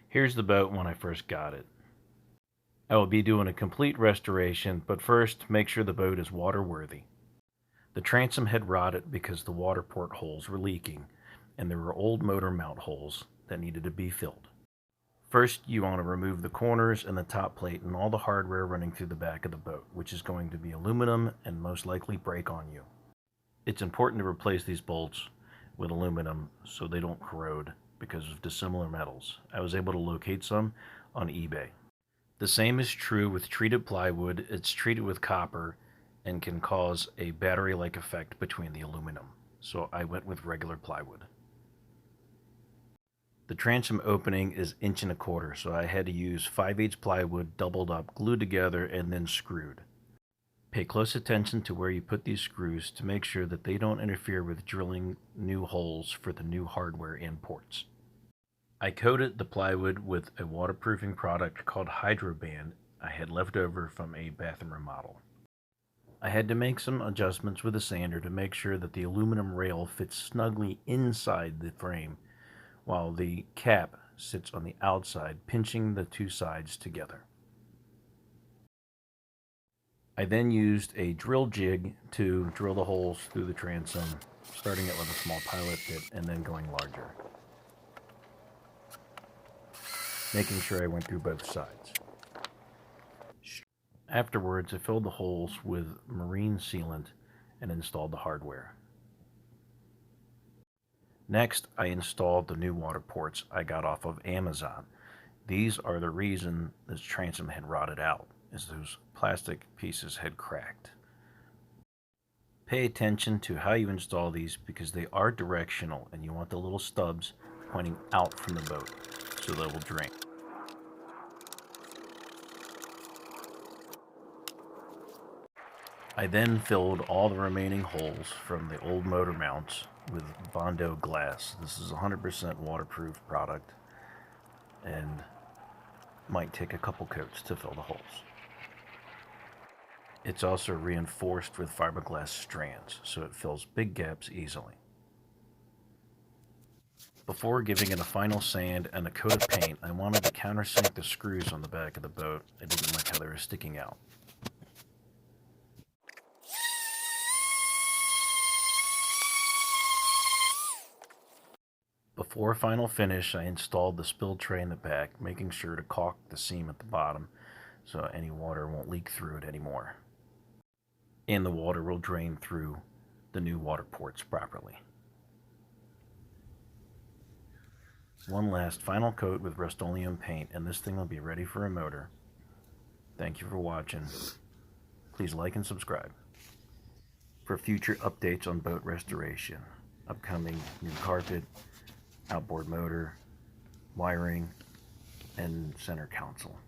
Here's the boat when I first got it. I will be doing a complete restoration, but first make sure the boat is water-worthy. The transom had rotted because the water port holes were leaking, and there were old motor mount holes that needed to be filled. First, you want to remove the corners and the top plate and all the hardware running through the back of the boat, which is going to be aluminum and most likely break on you. It's important to replace these bolts with aluminum so they don't corrode because of dissimilar metals. I was able to locate some on eBay. The same is true with treated plywood. It's treated with copper and can cause a battery-like effect between the aluminum, so I went with regular plywood. The transom opening is 1.25 inches, so I had to use 5/8 plywood doubled up, glued together, and then screwed. Pay close attention to where you put these screws to make sure that they don't interfere with drilling new holes for the new hardware and ports. I coated the plywood with a waterproofing product called Hydroband I had left over from a bathroom remodel. I had to make some adjustments with a sander to make sure that the aluminum rail fits snugly inside the frame, while the cap sits on the outside, pinching the two sides together. I then used a drill jig to drill the holes through the transom, starting it with a small pilot bit and then going larger, making sure I went through both sides. Afterwards, I filled the holes with marine sealant and installed the hardware. Next, I installed the new water ports I got off of Amazon. These are the reason this transom had rotted out, as those plastic pieces had cracked. Pay attention to how you install these because they are directional and you want the little stubs pointing out from the boat so they will drain. I then filled all the remaining holes from the old motor mounts with Bondo glass. This is 100% waterproof product and might take a couple coats to fill the holes. It's also reinforced with fiberglass strands, so it fills big gaps easily. Before giving it a final sand and a coat of paint, I wanted to countersink the screws on the back of the boat. I didn't like how they were sticking out. Before final finish, I installed the spill tray in the back, making sure to caulk the seam at the bottom so any water won't leak through it anymore. And the water will drain through the new water ports properly. One last final coat with Rust-Oleum paint, and this thing will be ready for a motor. Thank you for watching. Please like and subscribe for future updates on boat restoration, upcoming new carpet, outboard motor, wiring, and center console.